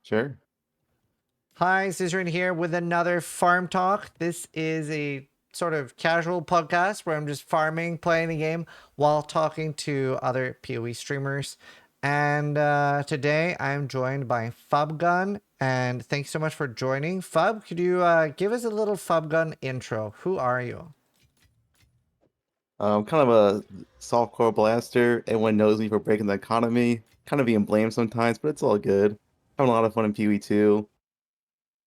Sure. Hi, Zizaran here with another farm talk. This is a sort of casual podcast where I'm just farming, playing the game while talking to other PoE streamers. And today I'm joined by Fubgun. And thanks so much for joining. Fub, could you give us a little Fubgun intro? Who are you? Kind of a softcore blaster. Everyone knows me for breaking the economy. Kind of being blamed sometimes, but it's all good. Having a lot of fun in PoE2.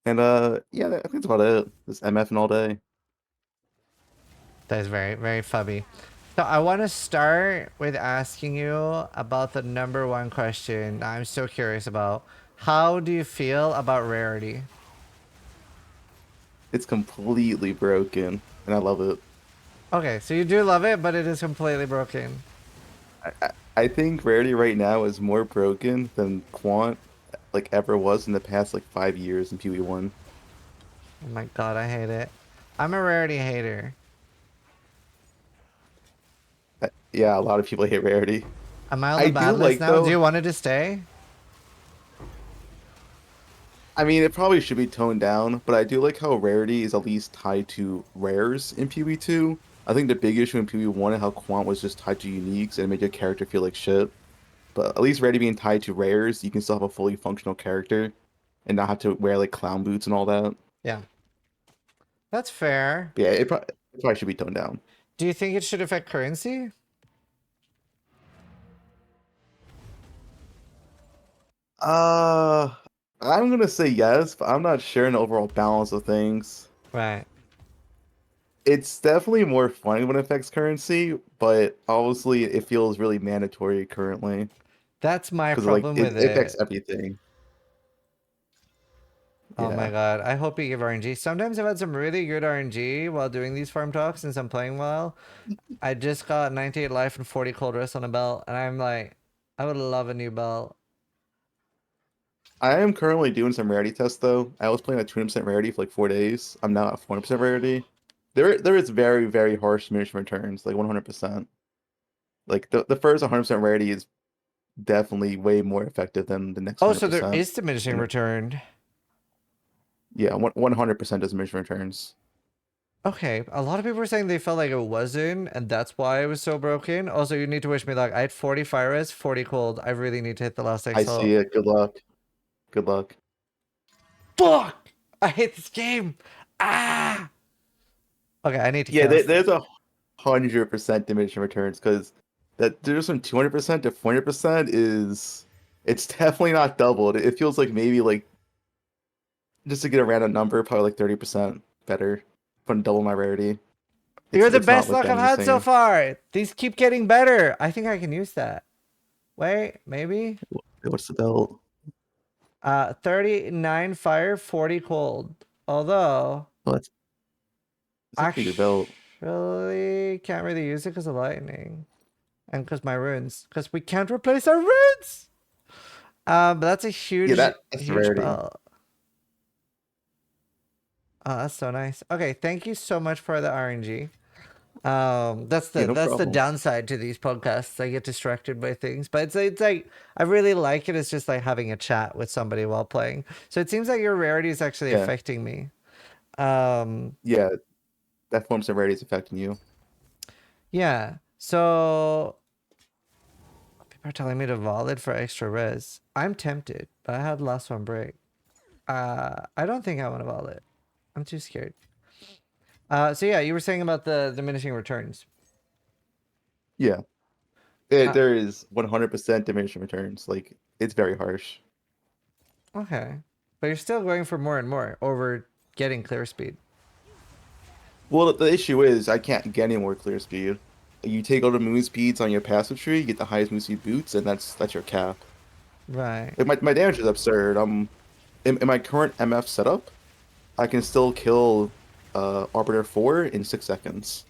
And yeah, I think that's about it. Just MFing all day. That is very, very fubby. So I want to start with asking you about the number one question I'm so curious about. How do you feel about Rarity? It's completely broken, and I love it. Okay, so you do love it, but it is completely broken. I think Rarity right now is more broken than Quant like ever was in the past like 5 years in PoE1. Oh my god, I hate it. I'm a Rarity hater. Yeah, a lot of people hate Rarity. Am I on the I do bad list like now? Do though. you want it to stay? I mean, it probably should be toned down, but I do like how rarity is at least tied to rares in PvE2. I think the big issue in PvE1 is how Quant was just tied to uniques and it made your character feel like shit. But at least rarity being tied to rares, you can still have a fully functional character and not have to wear like clown boots and all that. Yeah, that's fair. But yeah, it probably should be toned down. Do you think it should affect currency? Uh, I'm gonna say yes, but I'm not sure in the overall balance of things. Right. It's definitely more fun when it affects currency, but obviously it feels really mandatory currently. That's my Because like problem with it affects it. everything. Oh my Yeah. god, I hope you give RNG. Sometimes I've had some really good RNG while doing these farm talks since I'm playing well. I just got 98 life and 40 cold rest on a belt, and I'm like, I would love a new belt. I am currently doing some rarity tests though. I was playing at 20% rarity for like 4 days. I'm now at 40% rarity. There is very, very harsh diminishing returns, like 100%. Like the first 100% rarity is definitely way more effective than the next Oh, so there 100%. is diminishing And return. yeah, 100% does diminishing returns. Okay, a lot of people were saying they felt like it wasn't, and that's why it was so broken. Also, you need to wish me luck. I had 40 fire res, 40 cold. I really need to hit the last I see exalt. it. Good luck. Good luck. Fuck! I hate this game. Ah! Okay, I need to Yeah, cast it. there's 100% diminishing returns because that there's from 200% to 400% is it's definitely not doubled. It feels like maybe like just to get a random number, probably like 30% better from double my rarity. You're the It's not best like luck that I've had so insane. far. These keep getting better. I think I can use that. Wait, maybe? What's the belt? 39 fire, 40 cold. Although, Well, that's a pretty good belt. actually, can't really use it because of lightning. And because my runes. Because we can't replace our runes! But that's a Yeah, huge, that's the huge rarity. belt. Oh, that's so nice. Okay, thank you so much for the RNG. That's Yeah, the no that's the problem. downside to these podcasts. I get distracted by things, but it's like I really like it. It's just like having a chat with somebody while playing. So it seems like your rarity is actually Yeah, affecting me. Um, yeah, that form of rarity is affecting you. yeah. So people are telling me to valid for extra res. I'm tempted, but I had last one break. I don't think I want to valid. I'm too scared. So yeah, you were saying about the diminishing returns. Yeah, Uh, there is 100% diminishing returns. Like it's very harsh. okay, but you're still going for more and more over getting clear speed. Well, the issue is I can't get any more clear speed. You take all the move speeds on your passive tree, you get the highest move speed boots, and that's your cap. Right. Like my damage is absurd. In my current MF setup, I can still kill Arbiter 4 in 6 seconds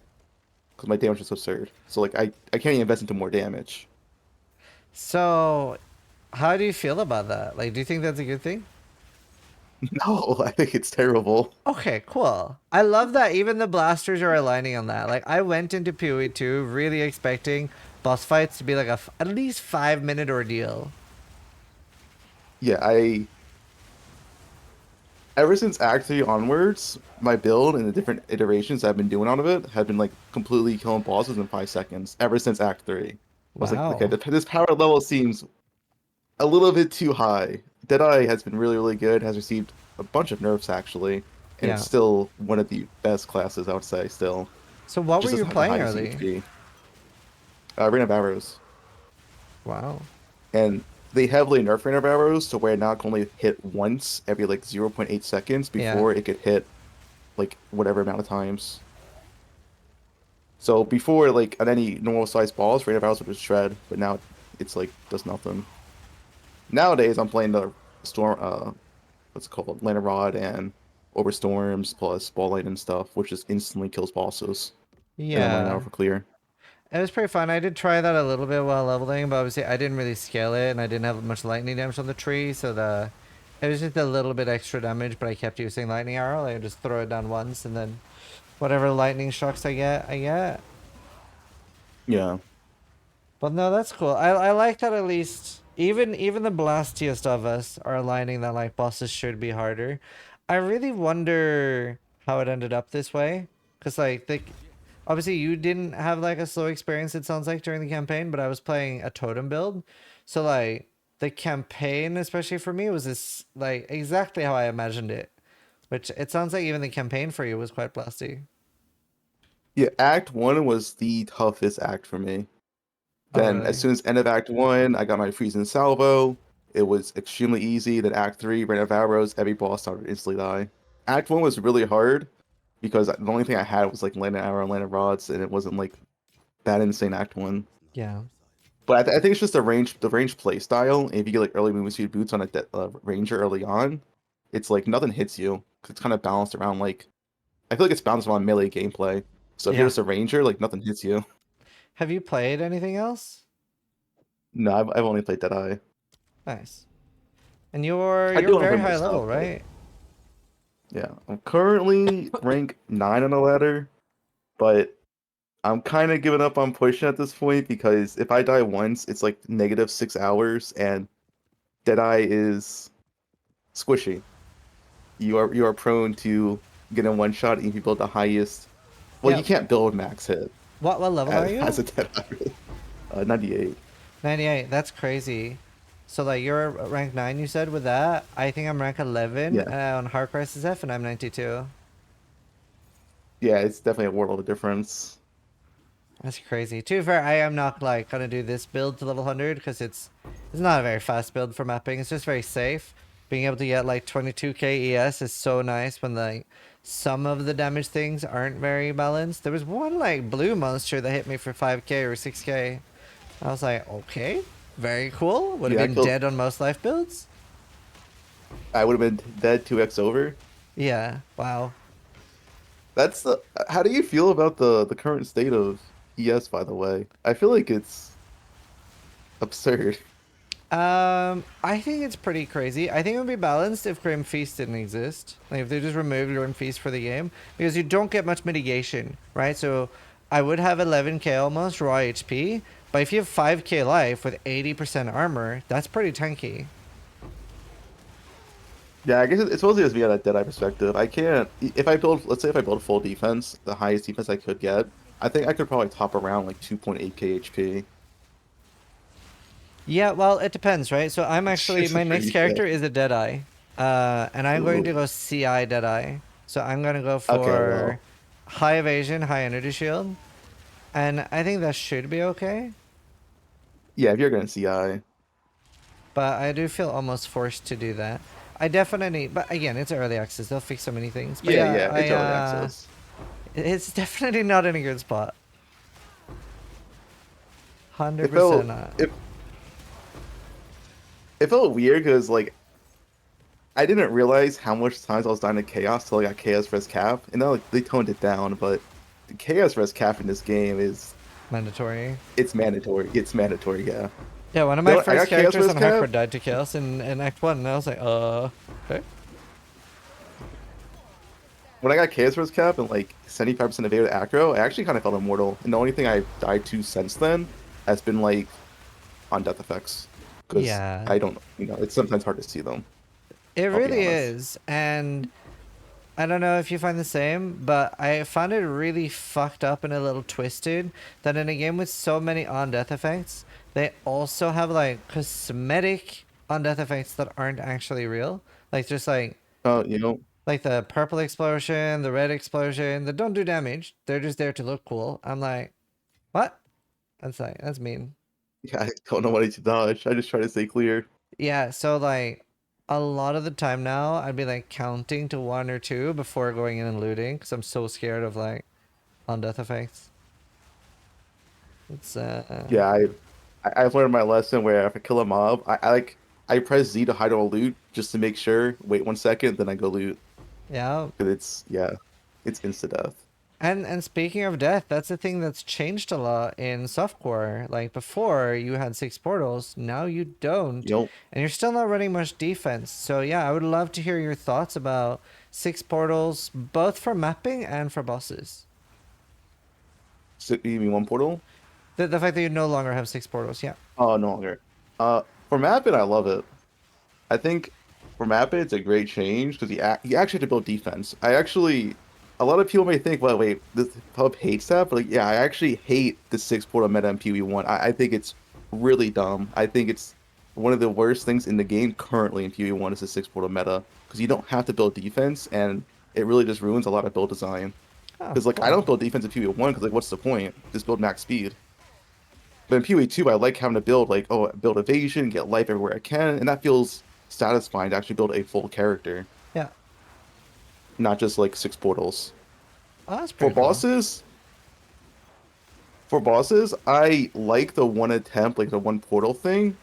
because my damage is absurd. So like I can't even invest into more damage. So, how do you feel about that? Like, do you think that's a good thing? No, I think it's terrible. Okay, cool. I love that even the blasters are aligning on that. Like, I went into PoE2 really expecting boss fights to be like at least 5 minute ordeal. Yeah, ever since Act 3 onwards, my build and the different iterations I've been doing out of it have been like completely killing bosses in 5 seconds. Ever since Act 3, I was like, okay, Wow. this power level seems a little bit too high. Deadeye has been really, really good. Has received a bunch of nerfs actually, and it's Yeah. still one of the best classes I would say. Still, So what were just as you the playing highest early? CHP. Ring of Arrows, Wow. and they heavily nerfed Ring of Arrows to where now it can only hit once every like 0.8 seconds Yeah. before it could hit like whatever amount of times. So before, like on any normal sized balls, Rain of Arrows would just shred, but now it's like does nothing. Nowadays, I'm playing the storm, what's it called, Lantern Rod and Overstorms plus Ball Light and stuff, which just instantly kills bosses, and then running Yeah. out for clear. It was pretty fun. I did try that a little bit while leveling, but obviously I didn't really scale it, and I didn't have much lightning damage on the tree, so it was just a little bit extra damage. But I kept using lightning arrow. I would just throw it down once, and then whatever lightning shocks I get, I get. Yeah, But no, that's cool. I like that at least even the blastiest of us are aligning that like bosses should be harder. I really wonder how it ended up this way, because like obviously you didn't have like a slow experience. It sounds like during the campaign, but I was playing a totem build, so like the campaign, especially for me, was this like exactly how I imagined it. Which it sounds like even the campaign for you was quite blasty. yeah. Act 1 was the toughest act for me. Oh Then, as really? soon as end of Act 1, I got my freezing salvo. It was extremely easy. Then Act 3, Rain of Arrows, every boss started to instantly die. Act 1 was really hard because the only thing I had was like Land Arrow and Land Rods, and it wasn't like that insane Act 1. Yeah. But I think it's just the range play style. And if you get like early movement speed boots on a ranger early on, it's like nothing hits you. 'Cause it's kind of balanced around like I feel like it's balanced around melee gameplay. So if you're Yeah. just a ranger, like nothing hits you. Have you played anything else? No, I've only played Deadeye. Nice. And you're I you're do want to very play more high stuff, level, but right? yeah, I'm currently rank 9 on the ladder, but I'm kind of giving up on pushing at this point because if I die once, it's like -6 hours, and Deadeye is squishy. You are prone to getting one shot if you build the highest. Well, Yeah. you can't build max hit What level are as you? a Deadeye. 98. 98. That's crazy. So like you're rank 9 you said with that. I think I'm rank 11 Yeah, on Hard Crisis F and I'm 92. yeah, it's definitely a world of a difference. That's crazy. To be fair, I am not like gonna do this build to level 100 because it's not a very fast build for mapping. It's just very safe. Being able to get like 22k ES is so nice when like some of the damage things aren't very balanced. There was one like blue monster that hit me for 5k or 6k. I was like, okay, very cool. Would have Yeah, been dead on most life builds. I would have been dead 2x over. Yeah. Wow. That's the. How do you feel about the current state of ES, by the way? I feel like it's absurd. I think it's pretty crazy. I think it would be balanced if Grim Feast didn't exist. Like if they just removed Grim Feast for the game, because you don't get much mitigation, right? So I would have 11k almost raw HP, but if you have 5k life with 80% armor, that's pretty tanky. Yeah, I guess it's supposed to just be on a Deadeye perspective. I can't. If I build, let's say if I build full defense, the highest defense I could get, I think I could probably top around like 2.8k HP. Yeah, well, it depends, right? So I'm Which actually is my next pretty character sick. is a Deadeye, and I'm going to Ooh. go CI Deadeye. So I'm gonna go Okay, for well, high evasion, high energy shield, and I think that should be okay. yeah, if you're gonna CI, But I do feel almost forced to do that. I definitely, but again, it's early access. They'll fix so many things. But yeah, yeah, yeah, it's early access. it's definitely not in a good spot. It 100% felt not. it felt weird because like I didn't realize how much times I was dying to chaos till I got chaos res cap, and then like they toned it down. But the chaos res cap in this game is Mandatory. it's mandatory. It's mandatory. Yeah. Yeah, one of You my know what? I first got chaos characters res on cap. Hardcore died to chaos in Act 1, and I was like, okay. When I got chaos res cap and like 75% of with acro, I actually kind of felt immortal. And the only thing I've died to since then has been like on death effects, because Yeah. I don't, it's sometimes hard to see them. It I'll be really honest. is. And I don't know if you find the same, but I found it really fucked up and a little twisted that in a game with so many on death effects, they also have like cosmetic on death effects that aren't actually real. Like just You know, like the purple explosion, the red explosion, that don't do damage. They're just there to look cool. I'm like, what? That's mean. yeah, I don't know what to dodge. I just try to stay clear. Yeah, so like a lot of the time now, I'd be like counting to one or two before going in and looting because I'm so scared of like on death effects. It's Yeah, I've learned my lesson where if I kill a mob, I press Z to hide all loot just to make sure. Wait 1 second, then I go loot. yeah. 'Cause it's insta death. And speaking of death, that's the thing that's changed a lot in softcore. Like before, you had six portals, now you don't, You know, and you're still not running much defense. So yeah, I would love to hear your thoughts about six portals, both for mapping and for bosses. you mean one portal? The fact that you no longer have six portals, yeah. Oh, no longer. For Mappin, I love it. I think for Mappin, it's a great change because you actually have to build defense. A lot of people may think, well, wait, this pub hates that, but like, yeah, I actually hate the six portal meta in PoE1. I think it's really dumb. I think it's one of the worst things in the game currently in PoE1 is the six portal meta because you don't have to build defense and it really just ruins a lot of build design. Oh, Because like I don't cool. build defense in PoE1 because like what's the point? Just build max speed. But in PoE2, I like having to build like, oh, build evasion, get life everywhere I can, and that feels satisfying to actually build a full character, Yeah. not just like six portals. Oh, that's For pretty cool. bosses, for bosses, I like the one attempt, like the one portal thing.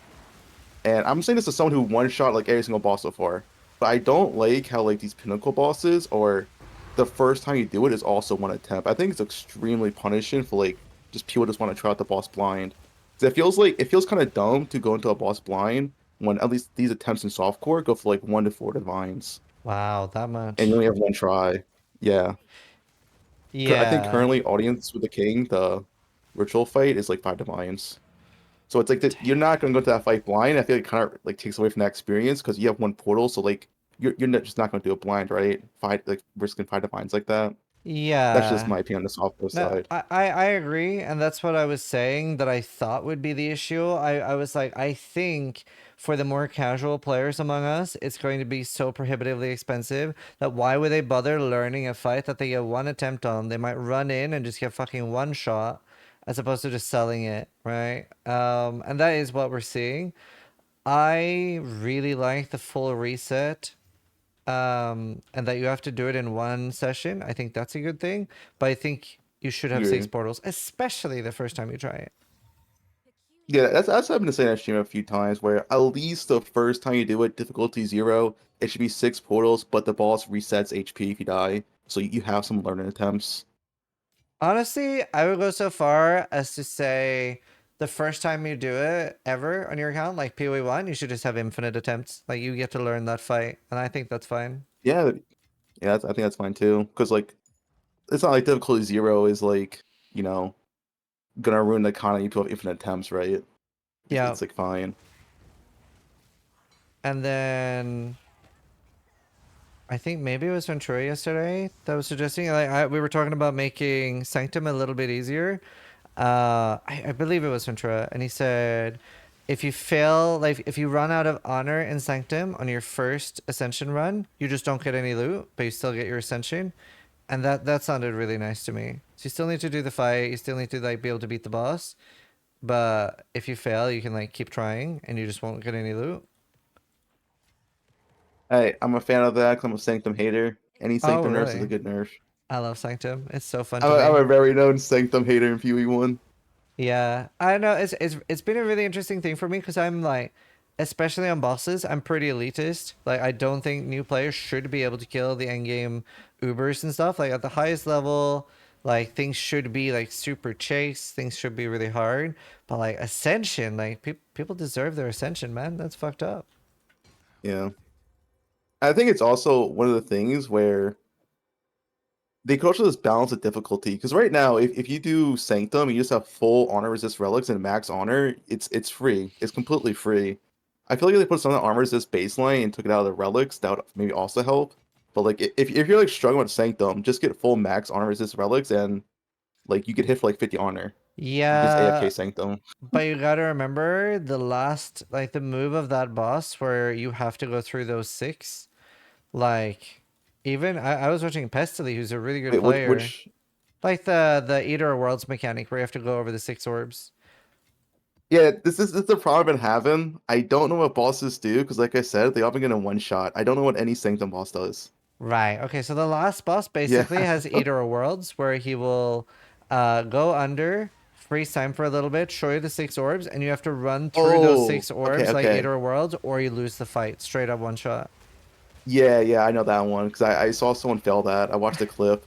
And I'm saying this as someone who one shot like every single boss so far. But I don't like how like these pinnacle bosses or the first time you do it is also one attempt. I think it's extremely punishing for like just people just want to try out the boss blind. 'Cause it feels kind of dumb to go into a boss blind when at least these attempts in softcore go for like 1 to 4 divines. Wow, that And you much. only have one try. Yeah. 'Cause I think Yeah. currently Audience with the King, the ritual fight is like 5 divines. So it's like that you're not gonna go to that fight blind. I feel like it kind of like takes away from that experience because you have one portal, so like you're not, just not gonna do it blind, right? Fight like risking 5 divines like that. That's just Yeah. my opinion on the software No, side. I agree, and that's what I was saying that I thought would be the issue. I was like, I think for the more casual players among us, it's going to be so prohibitively expensive that why would they bother learning a fight that they get one attempt on? They might run in and just get fucking one shot as opposed to just selling it, right? And that is what we're seeing. I really like the full reset and that you have to do it in one session. I think that's a good thing, but I think you should have six Agree. portals, especially the first time you try it. Yeah, that's I've been saying that stream a few times where at least the first time you do it, difficulty 0, it should be 6 portals, but the boss resets HP if you die, so you have some learning attempts. Honestly, I would go so far as to say the first time you do it ever on your account, like PoE1, you should just have infinite attempts. Like you get to learn that fight, and I think that's fine. Yeah, yeah, I think that's fine too. Because like it's not like difficulty 0 is like, you know, gonna ruin the economy. People have infinite attempts, right? Yeah, It's like fine. and then I think maybe it was Ventura yesterday that was suggesting we were talking about making Sanctum a little bit easier. I believe it was Ventura, and he said if you fail, like if you run out of honor in Sanctum on your first ascension run, you just don't get any loot, but you still get your ascension, and that sounded really nice to me. So you still need to do the fight, you still need to like be able to beat the boss, but if you fail, you can like keep trying, and you just won't get any loot. Hey, I'm a fan of that 'cause I'm a Sanctum hater. Any Oh Sanctum nerf is a really? good nerf. I love Sanctum. It's so fun I'm to I'm me. a very known Sanctum hater in PoE1. Yeah, I know it's been a really interesting thing for me because I'm like, especially on bosses, I'm pretty elitist. Like I don't think new players should be able to kill the endgame Ubers and stuff. Like at the highest level, like things should be like super chase. Things should be really hard. But like ascension, like people deserve their ascension, man. That's fucked up. Yeah. I think it's also one of the things where they coach this balance of difficulty. Because right now, if you do Sanctum, you just have full honor resist relics and max honor, it's free. It's completely free. I feel like if they put some of the armor as this baseline and took it out of the relics, that would maybe also help. But like if you're like struggling with Sanctum, just get full max honor resist relics and like you could hit for like 50 honor. You just AFK Yeah, Sanctum. but you gotta remember the last, like the move of that boss where you have to go through those six. Like, even I was watching Pestily, who's a really good Wait, player. which Like the Eater of Worlds mechanic where you have to go over the six orbs. yeah, this is the problem I've been having. I don't know what bosses do because like I said, they often get in one shot. I don't know what any Sanctum boss does. Right. Okay. So the last boss Yeah. basically has Eater of Worlds, where he will go under, freeze time for a little bit, show you the six orbs, and you have to run through those Oh, six okay, orbs like okay. Eater of Worlds, or you lose the fight straight up one shot. Yeah, yeah, I know that one because I saw someone fail that. I watched the clip.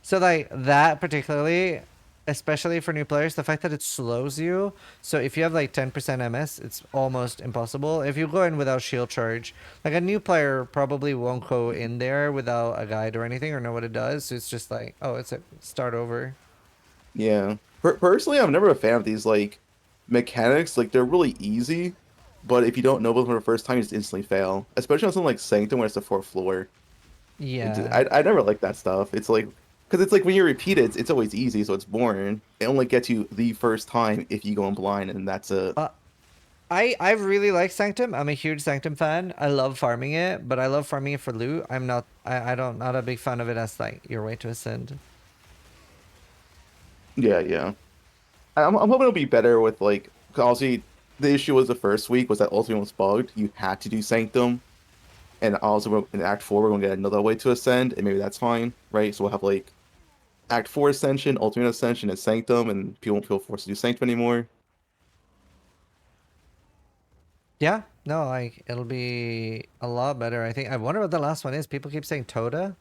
So like that particularly, especially for new players, the fact that it slows you. So if you have like 10% MS, it's almost impossible. If you go in without shield charge, like a new player probably won't go in there without a guide or anything or know what it does. So it's just like, oh, it's a start over. Yeah. Personally, I'm never a fan of these like mechanics. Like they're really easy, but if you don't know them for the first time, you just instantly fail. Especially on something like Sanctum where it's the fourth floor. Yeah. I never like that stuff. It's like because it's like when you repeat it, it's always easy, so it's boring. It only gets you the first time if you go in blind, and that's it. Uh, I really like Sanctum. I'm a huge Sanctum fan. I love farming it, but I love farming it for loot. I don't not a big fan of it as like your way to ascend. Yeah, yeah. I'm hoping it'll be better with like 'cause obviously the issue was the first week was that Ultimate was bugged. You had to do Sanctum, and also in Act 4 we're gonna get another way to ascend, and maybe that's fine, right? So we'll have like Act 4 Ascension, Ultimate Ascension, and Sanctum, and people won't feel forced to do Sanctum anymore. Yeah, no, like it'll be a lot better. I think I wonder what the last one is. People keep saying Toda.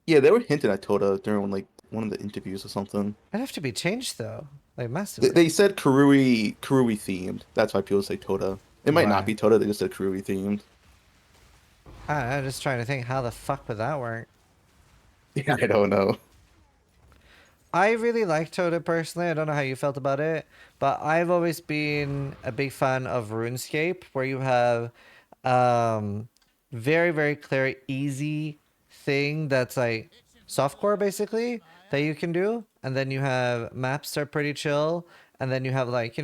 Yeah, they were hinting at Toda during like one of the interviews or something. It'd have to be changed though, like They massively. said Karui themed. That's why people say Toda. It might not Right. be Toda, they just said Karui themed. I'm just trying to think how the fuck would that work. Yeah, I don't know. I really like Toda personally. I don't know how you felt about it, but I've always been a big fan of RuneScape, where you have um very very clear easy thing that's like softcore basically that you can do, and then you have maps that are pretty chill, and then you have like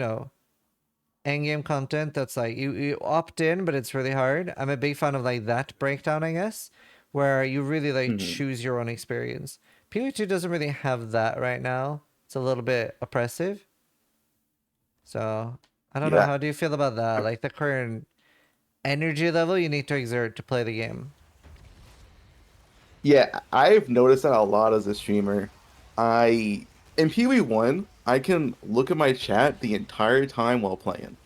endgame content that's like you opt in, but it's really hard. I'm a big fan of like that breakdown, I guess, where you really like Mhm. choose your own experience. PoE2 doesn't really have that right now. It's a little bit oppressive. So I don't know. Yeah. How do you feel about that? Like the current energy level you need to exert to play the game. Yeah, I've noticed that a lot as a streamer. I in PoE1, I can look at my chat the entire time while playing.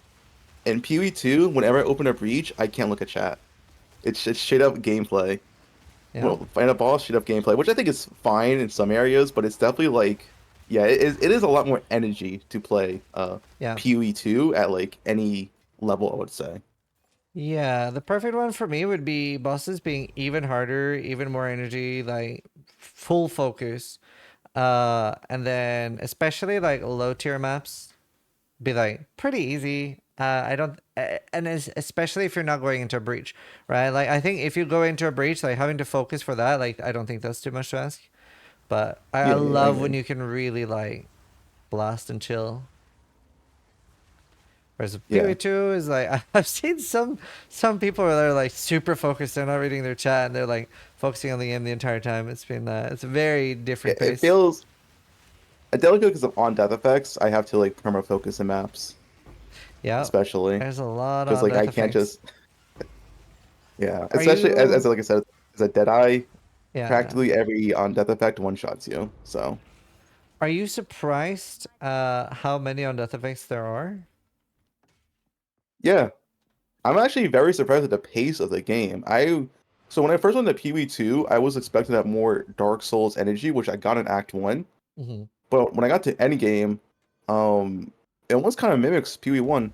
In PoE2, whenever I open a breach, I can't look at chat. It's straight up gameplay. Yeah. Well, find a boss, shoot up gameplay, which I think is fine in some areas, but it's definitely like, yeah, it is a lot more energy to play Yeah. PoE2 at like any level, I would say. Yeah, the perfect one for me would be bosses being even harder, even more energy, like full focus. And then especially like low tier maps be like pretty easy. I don't, and especially if you're not going into a breach, right? Like I think if you go into a breach, like having to focus for that, like I don't think that's too much to ask. But I Yeah, yeah, I love when agree. you can really like blast and chill. Whereas Yeah. PoE2 is like I've seen some people where they're like super focused, they're not reading their chat, and they're like focusing on the game the entire time. It's a very different It pace. feels delicate because of on death effects. I have to like perma focus in maps, Yeah, especially there's a lot because on like I death can't effects. just yeah, Are especially you? as like I said, as a dead eye, Yeah. practically every on death effect one shots you. So Are you surprised how many on death effects there are? yeah, I'm actually very surprised at the pace of the game. I so when I first went to PoE2, I was expecting that more Dark Souls energy, which I got in Act 1. Hmm. But when I got to endgame, it almost kind of mimics PoE1,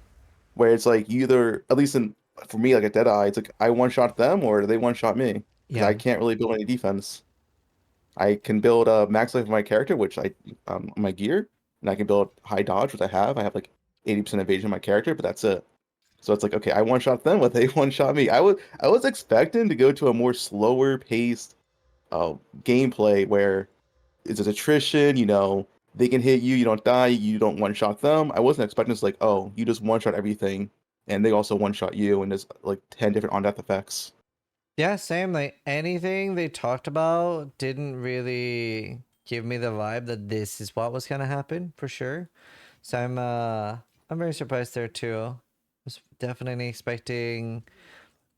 where it's like you either, at least in for me, like a Deadeye, it's like I one shot them or they one shot me because Yeah. I can't really build any defense. I can build max life of my character, which I my gear, and I can build high dodge, which I have. I have like 80% evasion of my character, but that's it. So it's like, okay, I one shot them, but they one shot me. I was expecting to go to a more slower paced gameplay where it's just attrition, they can hit you, you don't die, you don't one shot them. I wasn't expecting it's like, oh, you just one shot everything, and they also one shot you, and there's like 10 different on death effects. Yeah, same. Like anything they talked about didn't really give me the vibe that this is what was gonna happen for sure. So I'm very surprised there too. Was definitely expecting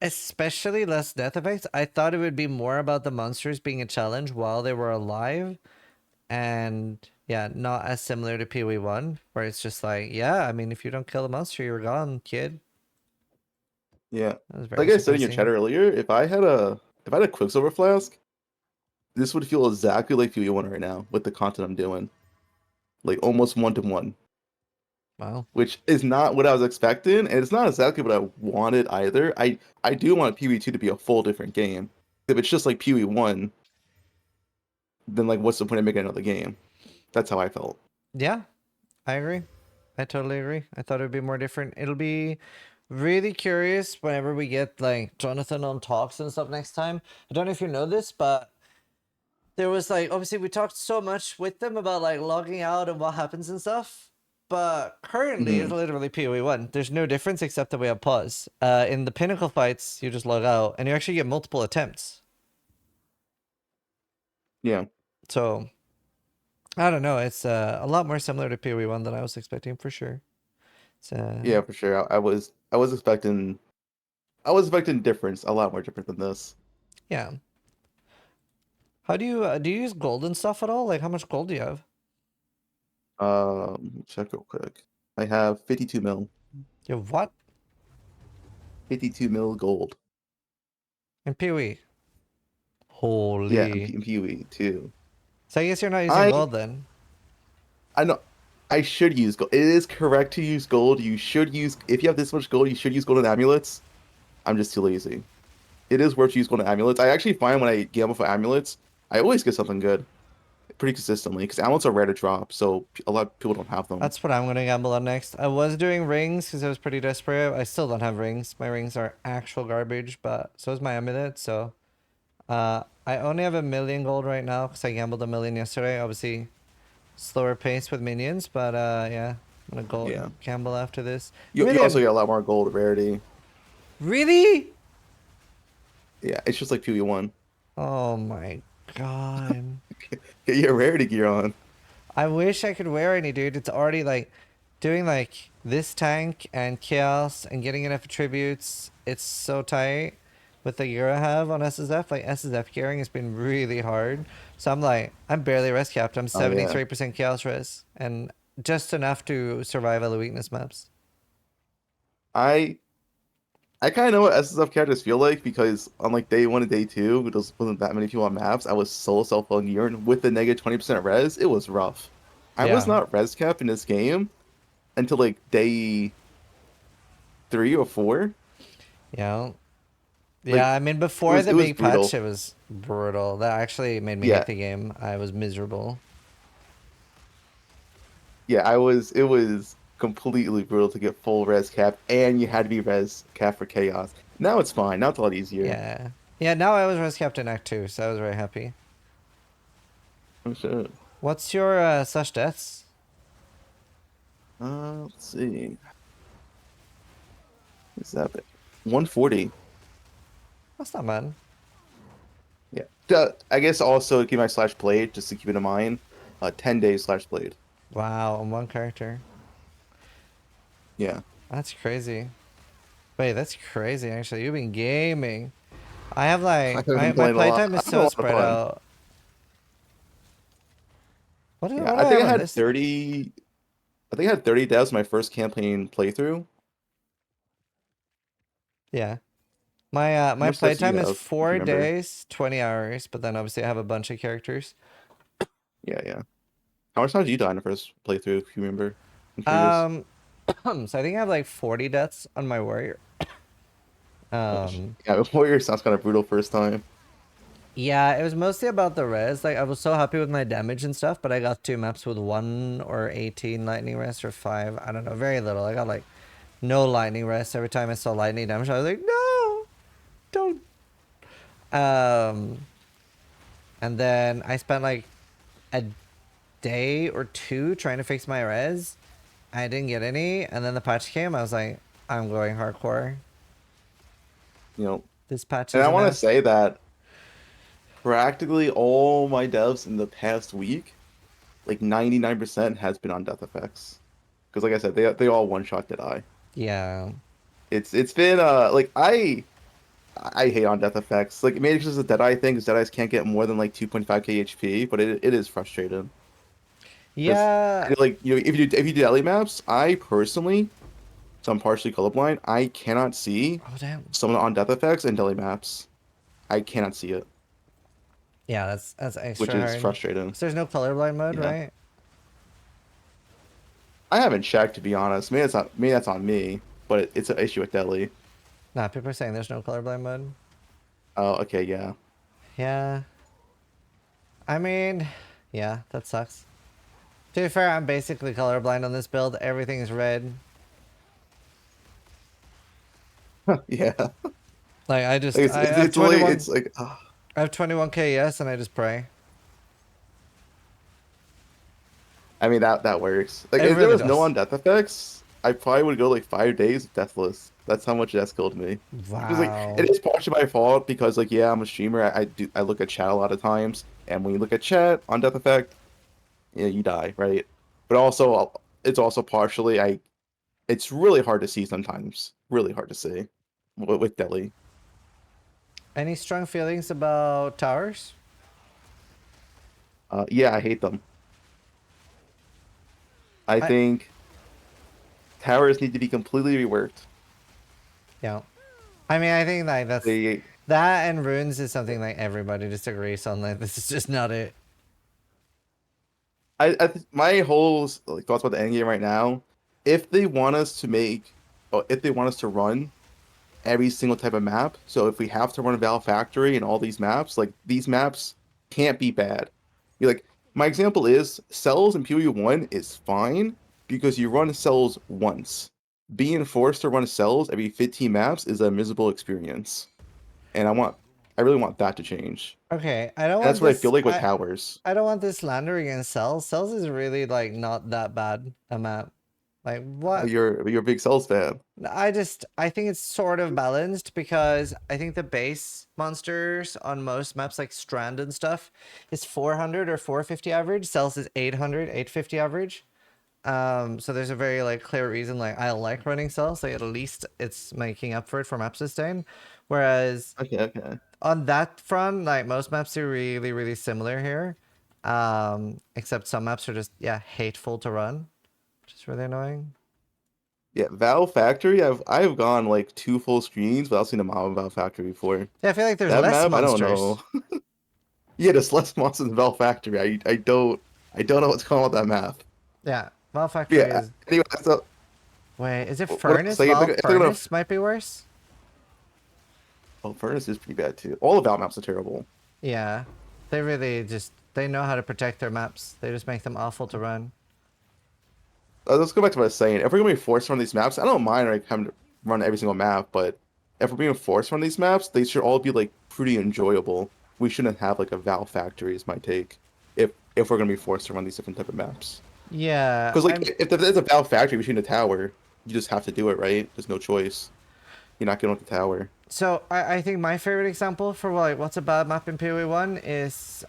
especially less death effects. I thought it would be more about the monsters being a challenge while they were alive, and yeah, not as similar to PoE1, where it's just like, yeah, I mean, if you don't kill the monster, you're gone, kid. Yeah. That was Like very I said in your chat surprising. earlier, if I had a Quicksilver flask, this would feel exactly like PoE1 right now with the content I'm doing. Like almost one to one. Wow. Which is not what I was expecting, and it's not exactly what I wanted either. I do want PoE2 to be a full different game. If it's just like PoE1, then like what's the point of making another game? That's how I felt. Yeah, I agree. I totally agree. I thought it would be more different. It'll be really curious whenever we get like Jonathan on talks and stuff next time. I don't know if you know this, but there was like obviously we talked so much with them about like logging out and what happens and stuff. But currently it's Hmm. literally PoE1. There's no difference except that we have pause. In the pinnacle fights, you just log out and you actually get multiple attempts. Yeah, So I don't know. It's a lot more similar to PoE1 than I was expecting for sure. It's yeah, for sure. I was expecting difference, a lot more different than this. yeah. How do you use gold and stuff at all? Like how much gold do you have? Check real quick. I have 52 mil, You have what? 52 mil gold. In PoE. Yeah, Holy. in PoE too. So I guess you're not using I gold then. I know I should use gold. It is correct to use gold. You should use if you have this much gold, you should use golden amulets. I'm just too lazy. It is worth to use golden amulets. I actually find when I gamble for amulets, I always get something good pretty consistently because amulets are rare to drop, so a lot of people don't have them. That's what I'm gonna gamble on next. I was doing rings because I was pretty desperate. I still don't have rings. My rings are actual garbage, but so is my amulet. So I only have 1 million gold right now because I gambled 1 million yesterday. Obviously, slower pace with minions, but yeah, I'm gonna go Yeah. gamble after this. You also Million, get a lot more gold rarity. really? Yeah, it's just like PoE1. Oh my god. Get your rarity gear on. I wish I could wear any, dude. It's already like doing like this tank and chaos and getting enough attributes. It's so tight with the gear I have on SSF. Like SSF gearing has been really hard. So I'm like, I'm barely res capped. I'm Oh yeah. 73% chaos res and just enough to survive other weakness maps. I I kind of know what SSF characters feel like because on like day one and day two, there wasn't that many people on maps. I was so self gearing with the negative 20% res. It was rough. I was Yeah. not res capped in this game until like day 3 or 4. Yeah. Like Yeah, I mean it before was the it was big patch brutal. it was brutal. That actually made me hate Yeah, the game. I was miserable. yeah. It was completely brutal to get full res cap, and you had to be res cap for chaos. Now it's fine. Now it's a lot easier. Yeah. Yeah, now I was res capped in Act 2, so I was very happy. Oh shit. What's your such deaths? Let's see. Is that bit? 140. That's not bad. Yeah. I guess also keep my slash blade just to keep it in mind. 10 days slash blade. Wow, on one character. Yeah. That's crazy. Wait, that's crazy actually. You've been gaming. I have I've like been my playing a lot. playtime is I've had a so lot of spread fun. out. Yeah, What do I I think have I on had this? 30. I think I had 30 deaths my first campaign playthrough. Yeah. How My much deaths do you playtime is have, if you four remember? days, 20 hours, but then obviously I have a bunch of characters. Yeah, yeah. How much time did you die in the first playthrough, if you remember? I'm curious. Um so I think I have like 40 deaths on my warrior. Um Yeah, Warrior sounds kind of brutal first time. Yeah, it was mostly about the res. Like I was so happy with my damage and stuff, but I got 2 maps with 1 or 18 lightning res or 5. I don't know, very little. I got like no lightning rest. Every time I saw lightning damage, I was like, no, don't. Um, and then I spent like a day or two trying to fix my res. I didn't get any, and then the patch came. I was like, I'm going hardcore. You know, This patch and is I want to enough. say that practically all my devs in the past week, like 99% has been on death effects. Because like I said, they all one shot did I. Yeah. It's been like I hate on death effects. Like maybe it's just a Deadeye thing, because Deadeyes can't get more than like 2.5k HP, but it is frustrating. Because Yeah. like if you do daily maps, I personally, so I'm partially colorblind, I cannot see Oh damn. someone on death effects and daily maps. I cannot see it, Yeah, that's which extra is hard. frustrating. So there's no colorblind mode, Yeah. right? I haven't checked, to be honest. Maybe that's on me, but it's an issue with Delhi. Nah, people are saying there's no colorblind mode. Oh, okay, yeah. Yeah. I mean, yeah, that sucks. To be fair, I'm basically colorblind on this build. Everything is red. Yeah. Like Like I have it's literally 21 it's like I have 21k yes and I just pray. I mean that works. Like It if there really was no does. on death effects, I probably would go like 5 days deathless. That's how much that's killed me. Because like it Wow. is partially my fault, because like yeah, I'm a streamer. I look at chat a lot of times, and when you look at chat on death effect, yeah, you die, right? But also it's also partially it's really hard to see sometimes. Really hard to see with Delhi. Any strong feelings about towers? Yeah, I hate them. I I think towers need to be completely reworked. yeah. I mean, I think like They, that and runes is something like everybody just agrees on. Like this is just not it. my whole like thoughts about the endgame right now, if they want us to make, or if they want us to run every single type of map, so if we have to run a Valve Factory and all these maps, like these maps can't be bad. Like my example is cells in PoE1 is fine because you run cells once. Being forced to run cells every 15 maps is a miserable experience, and I really want that to change. Okay, I don't And want that's what I this. feel like with towers. I don't want this slander against cells. Cells is really like not that bad a map. Like what? You're a big cells fan. I think it's sort of balanced because I think the base monsters on most maps like Strand and stuff is 400 or 450 average. Cells is 800, 850 average. So there's a very like clear reason like I like running cells. Like at least it's making up for it for map sustain. Whereas Okay, okay. on that front, like most maps are really, really similar here. Except some maps are just yeah, hateful to run, which is really annoying. Yeah, Valve Factory. I've gone like 2 full screens without seeing a mob in Valve Factory before. Yeah, I feel like there's That less map, I don't monsters. know. Yeah, there's less monsters in Valve Factory. I don't know what's going on with that map. Yeah, Valve But Factory yeah. is. Anyway, so Wait, is it what I was Furnace? saying, Valve if they're gonna, Furnace might be worse. oh, Furnace is pretty bad too. All the Valve maps are terrible. Yeah, they really just they know how to protect their maps. They just make them awful to run. Let's go back to what I was saying. If we're gonna be forced to run these maps, I don't mind like having to run every single map, but if we're being forced to run these maps, they should all be like pretty enjoyable. We shouldn't have like a Valve Factory is my take. If we're gonna be forced to run these different type of maps. Yeah, Because like I'm. if there's a Valve Factory between the tower, you just have to do it, right? There's no choice. You're not getting with the tower. So I think my favorite example for like what's a bad map in PoE1 is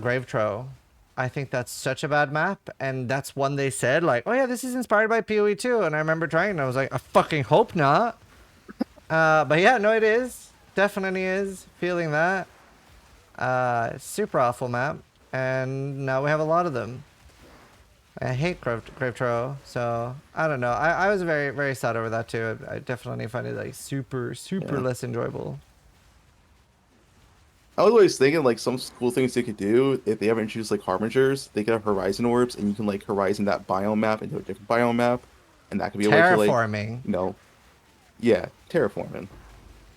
Grave Troll. I think that's such a bad map, and that's one they said like, oh yeah, this is inspired by PoE2, and I remember trying, and I was like, I fucking hope not. But yeah, no, it is. Definitely is. Feeling that. Super awful map. And now we have a lot of them. I hate Grave Troll, so I don't know. I was very, very sad over that too. I definitely find it like super, super Yeah. less enjoyable. I was always thinking like some cool things they could do if they ever introduce like harbingers. They could have horizon orbs, and you can like horizon that biome map into a different biome map, and that could be a way to like, Terraforming. you know, yeah, terraforming.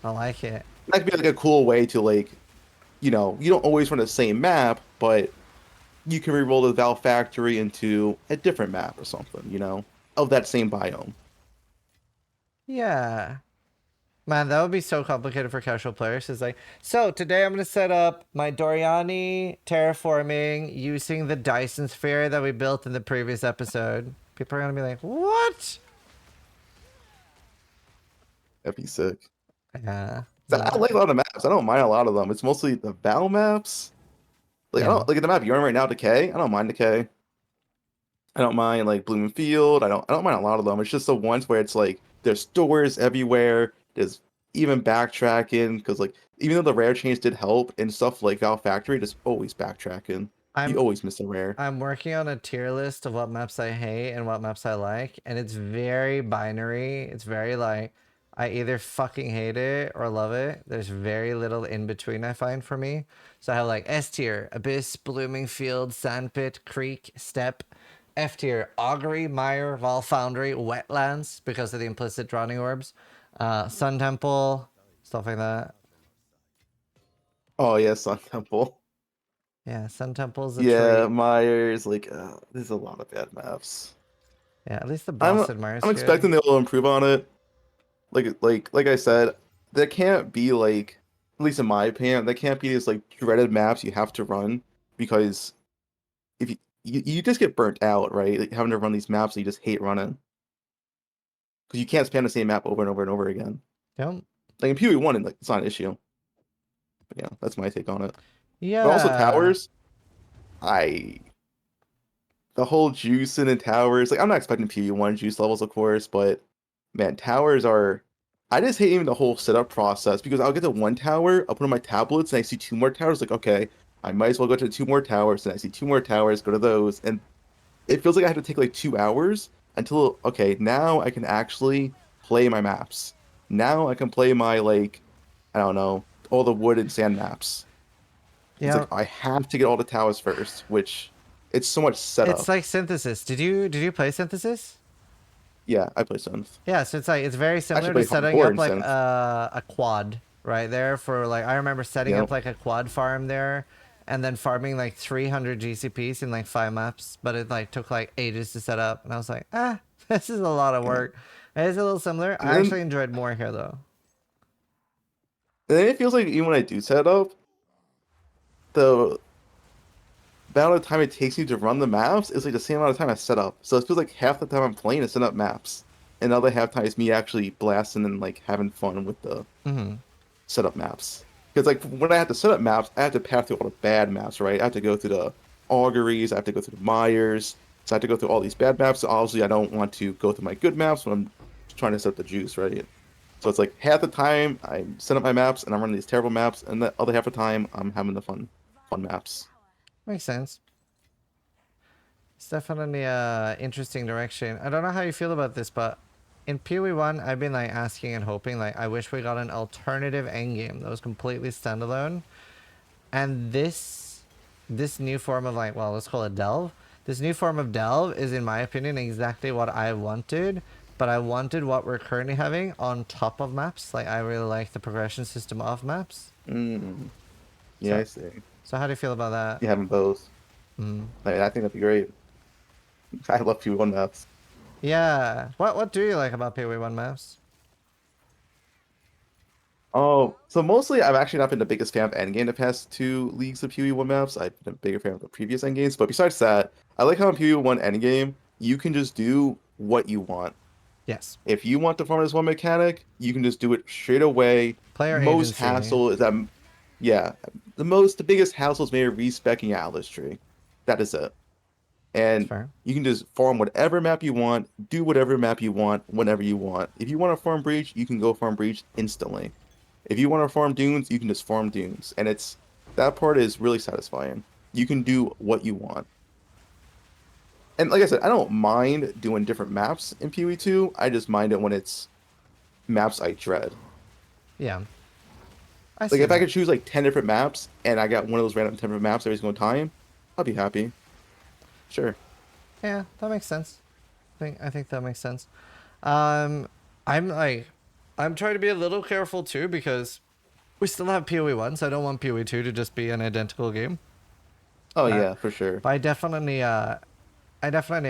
I like it. That could be like a cool way to like, you don't always run the same map, but you can re-roll the Valve Factory into a different map or something, of that same biome. Yeah. Man, that would be so complicated for casual players. It's like, so today I'm gonna set up my Doriani terraforming using the Dyson sphere that we built in the previous episode. People are gonna be like, what? That'd be sick. Yeah. So I like a lot of maps. I don't mind a lot of them. It's mostly the battle maps. Like I Yeah. don't like the map you're on right now, Decay. I don't mind Decay. I don't mind like Bloom Field. I don't mind a lot of them. It's just the ones where it's like there's doors everywhere. There's even backtracking because like even though the rare change did help and stuff like Val Factory, there's always backtracking. You I'm always miss a rare. I'm working on a tier list of what maps I hate and what maps I like, and it's very binary. It's very like I either fucking hate it or love it. There's very little in between I find for me. So I have like S tier, Abyss, Blooming Field, Sandpit, Creek, Steppe. F tier, Augury, Mire, Val Foundry, Wetlands because of the implicit drowning orbs. Sun Temple, stuff like that. Oh yeah, Sun Temple. Yeah, Sun Temple's a Yeah, treat. Myers. Like there's a lot of bad maps. Yeah, at least the I'm boss in Mire's I'm good. expecting they'll improve on it. Like I said, there can't be like, at least in my opinion, there can't be these like dreaded maps you have to run because if you just get burnt out, right? Like having to run these maps that you just hate running because you can't spam the same map over and over and over again. Yep. Like in PoE1, like it's not an issue. But yeah, that's my take on it. But also Yeah. towers, I the whole juicing in towers. Like I'm not expecting PoE1 juice levels, of course, but man, towers are. I just hate even the whole setup process because I'll get to one tower, I'll put on my tablets, and I see two more towers. Like, okay, I might as well go to the two more towers, and I see two more towers, go to those, and it feels like I have to take like 2 hours until okay, now I can actually play my maps. Now I can play my like, I don't know, all the wood and sand maps. It's Yeah. like I have to get all the towers first, which it's so much It's setup. like synthesis. Did you play synthesis? Yeah, I play Synth. Yeah, so it's like it's very I actually similar to play setting hardcore up in like Synth. a quad right there for like I remember You setting up know, like a quad farm there and then farming like 300 GCPs in like 5 maps, but it like took like ages to set up and I was like, "Ah, this is a lot of yeah. work." It is a little similar. And I then actually enjoyed more here though. and then it feels like even when I do set up, the amount of time it takes me to run the maps is like the same amount of time I set up. So it feels like half the time I'm playing is setting up maps, and the other half time is me actually blasting and like having fun with the Mhm. setup maps. Because like when I have to set up maps, I have to pass through all the bad maps, right? I have to go through the auguries, I have to go through the Myers, so I have to go through all these bad maps. So obviously I don't want to go through my good maps when I'm trying to set up the juice, right? So it's like half the time I set up my maps and I'm running these terrible maps, and the other half of the time I'm having the fun maps. Makes sense. It's definitely a interesting direction. I don't know how you feel about this, but in PoE1, I've been like asking and hoping like I wish we got an alternative endgame that was completely standalone. And this new form of like, well, let's call it delve. This new form of delve is in my opinion exactly what I wanted, but I wanted what we're currently having on top of maps. Like I really like the progression system of maps. Mm, yeah, I So see. so how do you feel about that? You having both. Mm. I think that'd be great. I love P1 maps. Yeah. What do you like about PoE1 maps? Oh, so mostly I've actually not been the biggest fan of Endgame the past two leagues of PoE1 maps. I've been a bigger fan of the previous Endgames, but besides that, I like how in PoE1 Endgame, you can just do what you want. Yes. If you want to farm this one mechanic, you can just do it straight away. Player Most agency. hassle is that, yeah, the biggest hassle is maybe respecking your Atlas tree. That is it. It's And fair. you can just farm whatever map you want, do whatever map you want, whenever you want. If you want to farm Breach, you can go farm Breach instantly. If you want to farm Dunes, you can just farm Dunes. And it's that part is really satisfying. You can do what you want. And like I said, I don't mind doing different maps in PoE2. I just mind it when it's maps I dread. Yeah. I Like see if I that. could choose like 10 different maps and I got one of those random 10 different maps every single time, I'll be happy. Sure. Yeah, that makes sense. I think that makes sense. Um, I'm like, I'm trying to be a little careful too because we still have PoE1, so I don't want PoE2 to just be an identical game. Oh Uh, yeah, for sure. but I definitely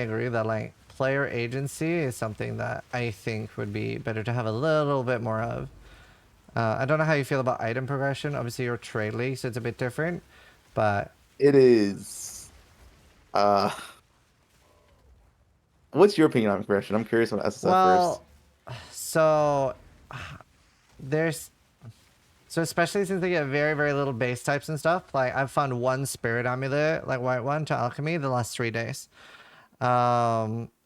agree that like player agency is something that I think would be better to have a little bit more of. I don't know how you feel about item progression. Obviously, you're trade league, so it's a bit different. But It is. Uh, what's your opinion on progression? I'm curious on SSF first. well, so there's so especially since they get very very little base types and stuff. Like I've found one spirit amulet, like white one, to alchemy the last 3 days.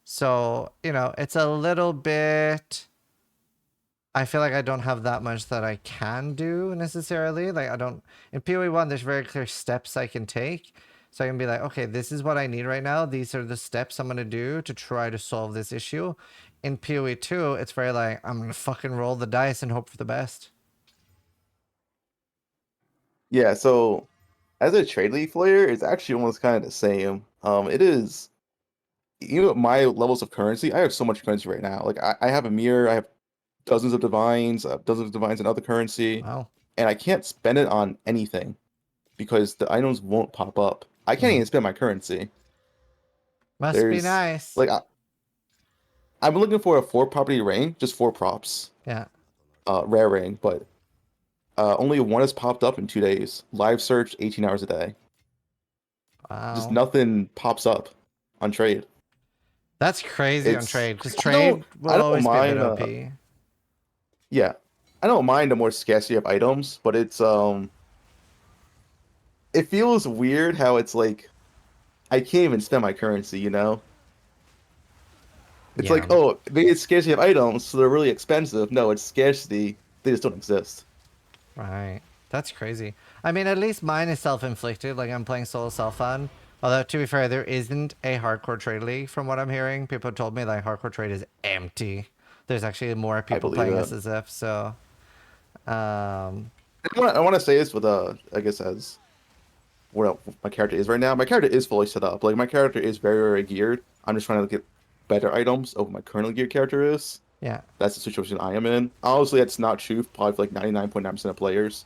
So you know it's a little bit. I feel like I don't have that much that I can do necessarily. Like I don't in PoE1 there's very clear steps I can take. So I can be like, okay, this is what I need right now. These are the steps I'm gonna do to try to solve this issue. In PoE2, it's very like I'm gonna fucking roll the dice and hope for the best. Yeah, so as a trade league player, it's actually almost kind of the same. It is, you know, my levels of currency. I have so much currency right now. Like I have a mirror. I have dozens of divines and other currency, Wow. and I can't spend it on anything because the items won't pop up. I can't Mm. even spend my currency. Must be There's nice. like I've been looking for a four property ring, just four props, Yeah. rare ring, but only one has popped up in 2 days. Live search 18 hours a day. Just Wow. nothing pops up on trade. That's crazy on It's trade because I don't trade will I don't always be a bit mind OP. yeah. I don't mind the more scarcity of items, but it feels weird how it's like I can't even spend my currency, you know? It's like, Yeah. oh, maybe it's scarcity of items, so they're really expensive. No, it's scarcity. They just don't exist. Right. That's crazy. I mean, at least mine is self-inflicted. Like I'm playing solo self-fun. Although to be fair, there isn't a hardcore trade league from what I'm hearing. People told me like hardcore trade is empty. There's actually more I people believe playing it. SSF. So, um, I want to say this with I guess as what my character is right now. My character is fully set up. Like my character is very, very geared. I'm just trying to get better items over my currently geared character is. yeah, That's the situation I am in. Honestly, that's not true for probably for like 99.9% of players.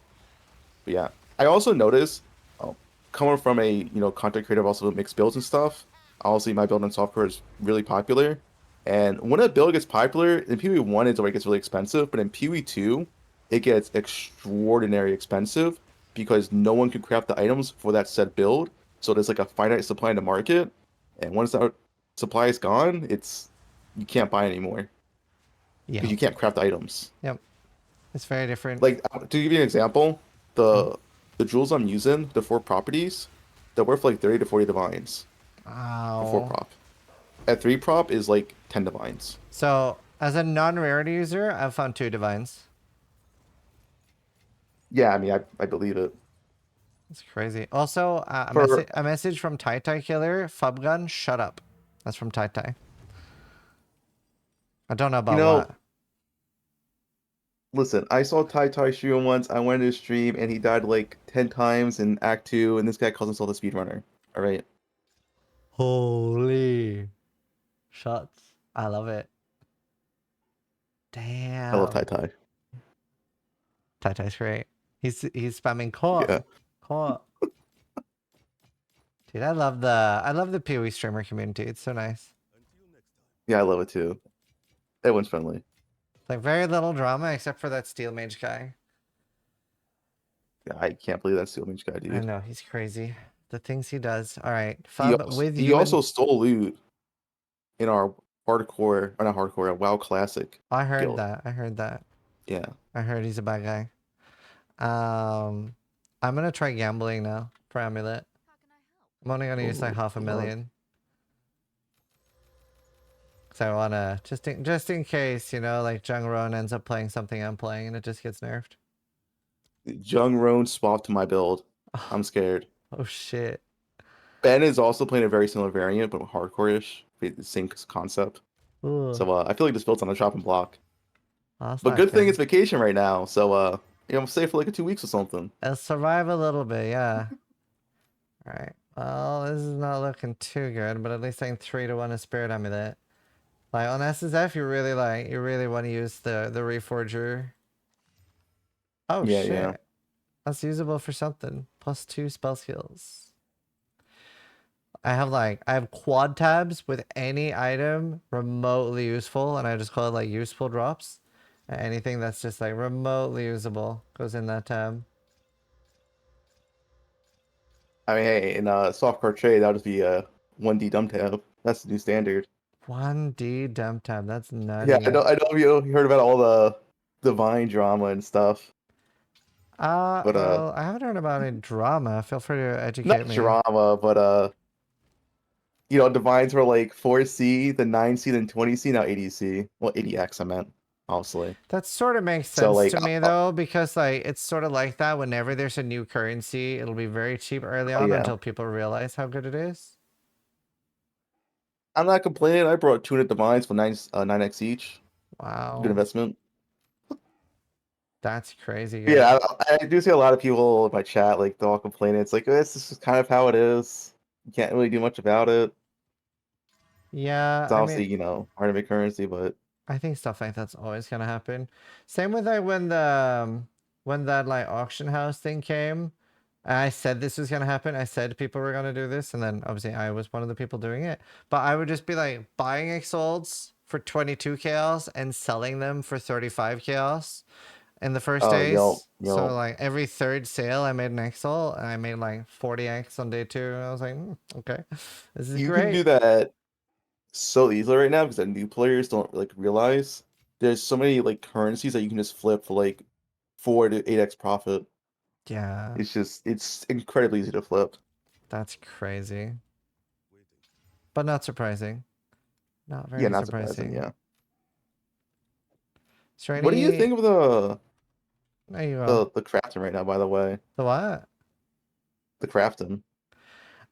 But yeah, I also noticed, oh, coming from a content creator, also with mixed builds and stuff. Obviously, my build on software is really popular, and when a build gets popular in PoE1, it's where it gets really expensive. But in PoE2, it gets extraordinarily expensive because no one can craft the items for that said build. So there's like a finite supply in the market, and once that supply is gone, you can't buy anymore because yeah, you can't craft the items. yep. It's very different. Like to give you an example, Mm. the jewels I'm using, the four properties, they're worth like 30 to 40 divines for four Wow. prop. At three prop is like 10 divines. So as a non-rarity user, I've found 2 divines. Yeah, I mean I believe it. It's crazy. Also, For a message from Tai Tai Killer. Fubgun, shut up. That's from Tai Tai. I don't know you about know, what. listen, I saw Tai Tai stream once. I went to his stream and he died like 10 times in Act 2, and this guy calls himself a speedrunner. All right. Holy shots. I love it. I love Tai Damn. Tai. Tai Tai's great. He's spamming caught. Yeah. Caught. Dude, I love the PoE streamer community. It's so nice. Yeah, I love it too. Everyone's friendly. Like very little drama except for that steel mage guy. Yeah, I can't believe that's the image guy, I dude. know, he's crazy. The things he does. All right. He Fub also with he you and also stole loot in our hardcore, or not hardcore, a WoW Classic I heard guild. that. I heard that. Yeah. I heard he's a bad guy. Um, I'm gonna try gambling now for amulet. I'm only gonna use like Oh, half a good luck. million. Cause I wanna just in case, you know, like Jung Ron ends up playing something I'm playing and it just gets nerfed. Jung Roan swapped to my build. I'm scared. Oh shit. Ben is also playing a very similar variant, but hardcore-ish. The same concept. Ooh, So I feel like this build's on a chopping block. that's But not good thing good. it's vacation right now. So I'm safe for like 2 weeks or something. I'll survive a little bit, yeah. All right. Well, this is not looking too good, but at least I'm 3-1 a spirit amulet. Like on SSF, you really want to use the reforger. Oh Yeah, yeah. shit. That's usable for something. +2 spell skills. I have quad tabs with any item remotely useful, and I just call it like useful drops. Anything that's just like remotely usable goes in that tab. I mean, hey, in softcore trade, that'll just be a 1D dumb tab. That's the new standard. 1D dump tab. That's Yeah, I nutty. know. I know you heard about all the divine drama and stuff, but Well, I haven't heard about any drama. Feel free to educate not me. drama, but divines were like 4C, then 9C, then 20C, now 80C. Well, 80X, I meant, obviously. That sort of makes So sense like, to me though, because like it's sort of like that whenever there's a new currency, it'll be very cheap early oh on yeah, until people realize how good it is. I'm not complaining. I brought 200 divines for 9X each. Good Wow. investment. That's crazy But good. yeah, I do see a lot of people in my chat like they're all complaining. It's like this is kind of how it is. You can't really do much about it. Yeah, It's I mean, obviously, hard to make currency, but I think stuff like that's always gonna happen. Same with like when that like auction house thing came. I said this was gonna happen. I said people were gonna do this, and then obviously I was one of the people doing it. But I would just be like buying Exalts for 22 chaos and selling them for 35 chaos in the first oh, yep, days. So yep. like every third sale I made an Exalt and I made like 40x on day 2. And I was like, okay, this is You can do great. that so easily right now because the new players don't like realize there's so many like currencies that you can just flip for like 4 to 8x profit. Yeah, It's incredibly easy to flip. that's crazy. But not surprising. Not Yeah, very not surprising. surprising. Yeah. Is there What do you any? think of the There you go. the crafting right now, by the way? The what? The crafting.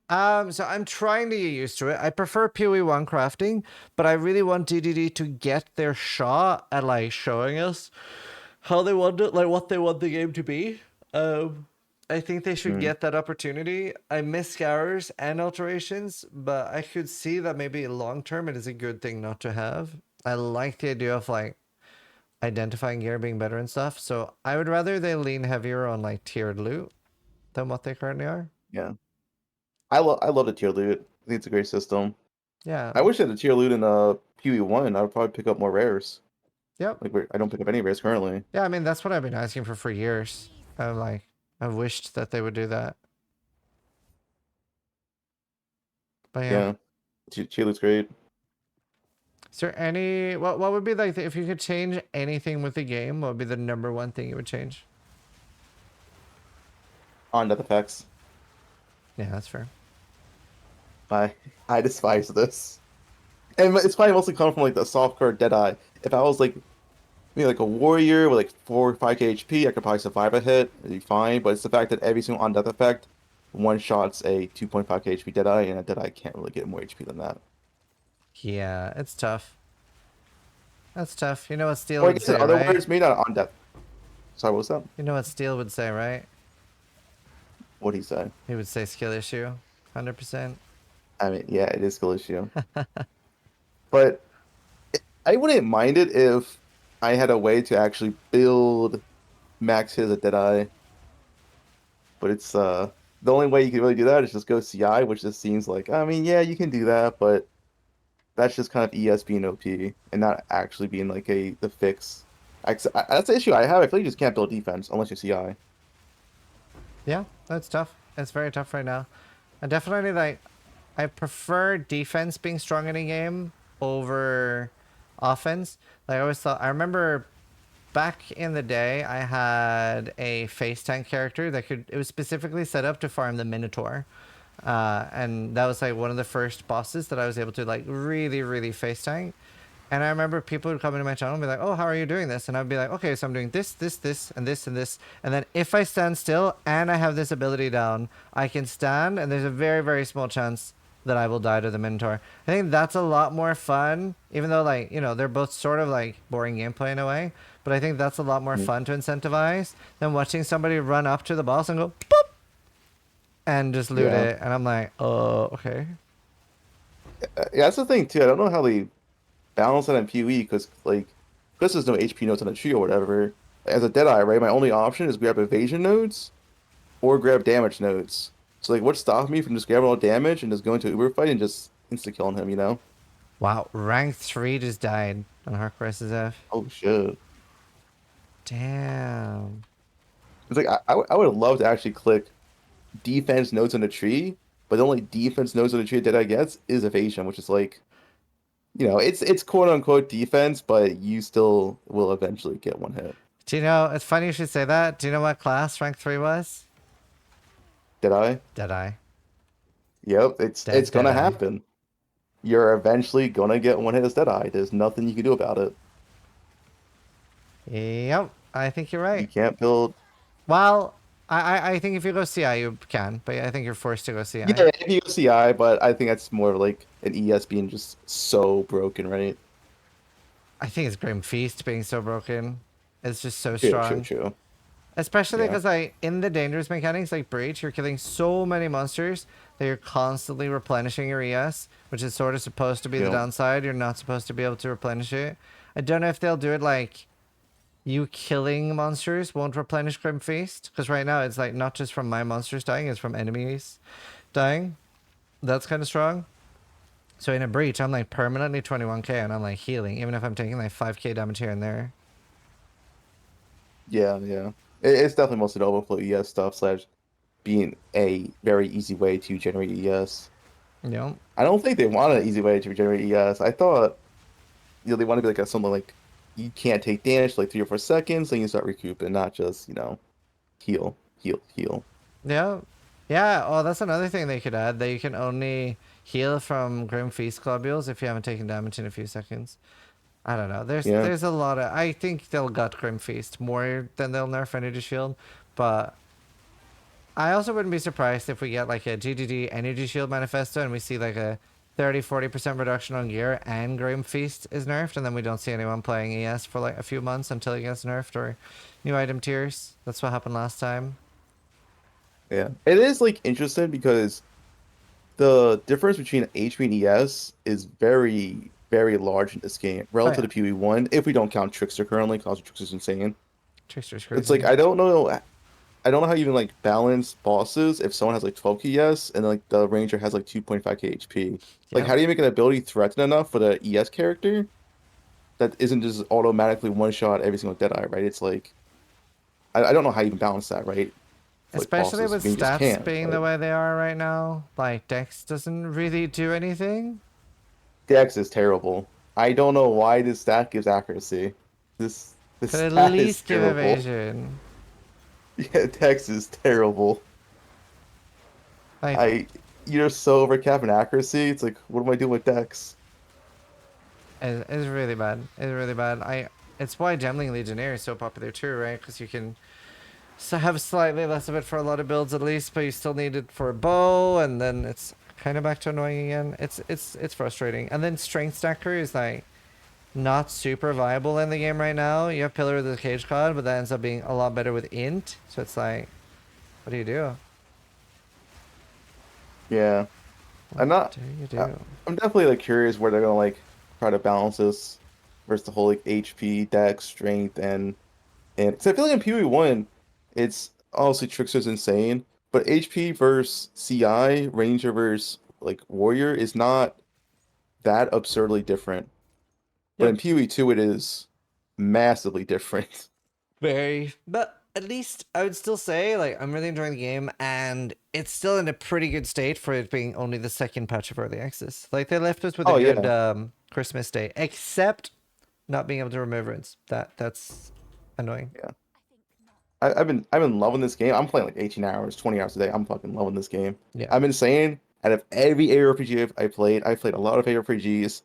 So I'm trying to get used to it. I prefer PoE1 crafting, but I really want DDD to get their shot at like showing us how they want it, like what they want the game to be. I think they should Hmm. get that opportunity. I miss scours and alterations, but I could see that maybe long term it is a good thing not to have. I like the idea of like identifying gear being better and stuff. So I would rather they lean heavier on like tiered loot than what they currently are. Yeah. I love the tier loot. I think it's a great system. Yeah. I wish I had a tier loot in PoE1. I would probably pick up more rares. Yep. Like I don't pick up any rares currently. Yeah, I mean that's what I've been asking for years. I'm like, I wished that they would do that. But yeah. Yeah. Tier loot's great. Is there any what would be like if you could change anything with the game, what would be the number one thing you would change? On death effects. Yeah, that's fair. I I despise this. And it's probably mostly come from like the softcore Deadeye. If I was like maybe like a warrior with like 4 or 5k HP, I could probably survive a hit. It'd be fine. But it's the fact that every single on death effect one shots a 2.5k HP Deadeye, and a Deadeye can't really get more HP than that. Yeah, it's tough. That's tough. You know what Steel Or I would guess in say, other right? words, maybe not on death. Sorry, what was that? You know what Steel would say, right? What'd he say? He would say skill issue. 100%. I mean, yeah, it is skill issue. But I wouldn't mind it if I had a way to actually build max hit as a Deadeye. But it's the only way you can really do that is just go CI, which just seems like I mean, yeah, you can do that, but that's just kind of ES being OP and not actually being like the fix. That's the issue I have. I feel like you just can't build defense unless you're CI. Yeah, that's tough. It's very tough right now. I definitely like I prefer defense being strong in a game over offense. Like I always thought I remember back in the day I had a face tank character that could it was specifically set up to farm the Minotaur. And that was like one of the first bosses that I was able to like really face tank. And I remember people would come into my channel and be like, "Oh, how are you doing this?" And I'd be like, "Okay, so I'm doing this, and this, and this." And then if I stand still and I have this ability down, I can stand, and there's a very small chance that I will die to the Minotaur. I think that's a lot more fun, even though like they're both sort of like boring gameplay in a way. But I think that's a lot more Mhm. fun to incentivize than watching somebody run up to the boss and go boop and just loot Yeah. it. And I'm like, "Oh, okay." Yeah, that's the thing too. I don't know how they balance that in PoE because because there's no HP nodes on the tree or whatever. As a Deadeye, right, my only option is grab evasion nodes or grab damage nodes. So like, what's stopping me from just grabbing all damage and just going to an Uber fight and just insta killing him? You know? Wow, rank 3 just died on Hard Crisis F. Oh shit! Damn. It's like I would love to actually click defense nodes on the tree, but the only defense nodes on the tree that I gets is evasion, which is like, it's quote unquote defense, but you still will eventually get one hit. Do you know, it's funny you should say that. Do you know what class rank 3 was? Did I? Deadeye. Yep, it's gonna Deadeye. happen. You're eventually gonna get one hit as Deadeye. There's nothing you can do about it. Yep, I think you're You right. can't build. Well, I think if you go CI, you can, but I think you're forced to go CI. Yeah, if you go CI, but I think that's more of like an ES being just so broken, right? I think it's Grim Feast being so broken. It's just so True, true, strong. true. Especially Yeah, because in the dangerous mechanics like Breach, you're killing so many monsters that you're constantly replenishing your ES, which is sort of supposed to be the yeah, downside. You're not supposed to be able to replenish it. I don't know if they'll do it like you killing monsters won't replenish Grim Feast, because right now it's like not just from my monsters dying, it's from enemies dying. That's kind of strong. So in a Breach, I'm like permanently 21k and I'm like healing, even if I'm taking like 5k damage here and there. yeah. It's definitely mostly the overflow ES stuff slash being a very easy way to generate ES. You know? I don't think they want an easy way to generate ES. I thought, they want to be like something like you can't take damage for like 3 or 4 seconds, then you start recouping, not just, heal, heal, heal. Yeah. Yeah, oh, that's another thing they could add, that you can only heal from Grim Feast globules if you haven't taken damage in a few seconds. I don't know. Yeah. There's a lot of... I think they'll gut Grim Feast more than they'll nerf Energy Shield, but I also wouldn't be surprised if we get like a GGD Energy Shield manifesto and we see like a 30-40% reduction on gear and Grim Feast is nerfed, and then we don't see anyone playing ES for like a few months until it gets nerfed or new item tiers. That's what happened last time. Yeah. It is like interesting because the difference between HP and ES is very, very large in this game Oh relative yeah. to PoE1, if we don't count Trickster currently, because Trickster's insane. Trickster's It's like crazy. I don't know how you even like balance bosses if someone has like 12k ES and like the Ranger has like 2.5k HP. Like Yep. how do you make an ability threaten enough for the ES character that isn't just automatically one shot every single Deadeye, right? It's like I don't know how you even balance that, right? For like Especially bosses. with I mean you just stats can't, being the but way they are right now. Like, Dex doesn't really do anything. Dex is terrible. I don't know why this stat gives accuracy. This Could at stat is least give terrible. evasion. Yeah, Dex is terrible. Like, I You're so overcapping accuracy. It's like, what am I doing with Dex? it's really bad. It's really bad. It's why Gemling Legionnaire is so popular too, right? Because you can have slightly less of it for a lot of builds at least, but you still need it for a bow, and then it's kind of back to annoying again. It's frustrating. And then Strength Stacker is like not super viable in the game right now. You have Pillar of the Cage God, but that ends up being a lot better with Int. So it's like, what do you do? Yeah. I'm What not do you I- do? I'm definitely like curious where they're gonna like try to balance this versus the whole like HP, Dex, strength, and because I feel like in PoE1, it's obviously Trickster's insane, but HP versus CI, Ranger versus like Warrior is not that absurdly different. But in Yep. PoE2, it is massively different. Very. But at least I would still say, like, I'm really enjoying the game, and it's still in a pretty good state for it being only the second patch of early access. Like, they left us with a Oh good yeah, Christmas day, except not being able to remove runes. That's annoying. yeah. I've been loving this game. I'm playing like 18 hours, 20 hours a day. I'm fucking loving this game. Yeah. I've been saying out of every ARPG I played a lot of ARPGs.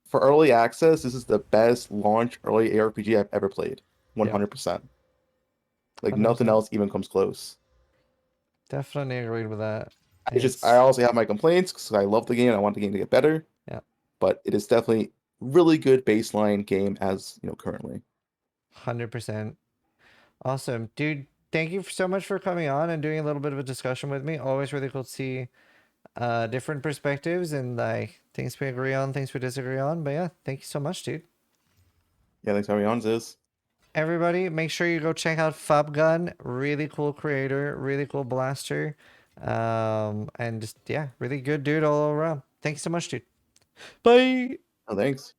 For early access, this is the best launch early ARPG I've ever played. Yep. 100%. Like nothing 100%. else even comes close. Definitely agreed with that. I It's, also have my complaints because I love the game and I want the game to get better, yeah, but it is definitely really good baseline game as, currently. 100%. Awesome. Dude, thank you so much for coming on and doing a little bit of a discussion with me. Always really cool to see different perspectives and like things we agree on, things we disagree on. But yeah, thank you so much, dude. Yeah, thanks for having me on, Ziz. Everybody, make sure you go check out Fabgun. Really cool creator, really cool blaster. And just yeah, really good dude all around. Thank you so much, dude. Bye. Oh, thanks.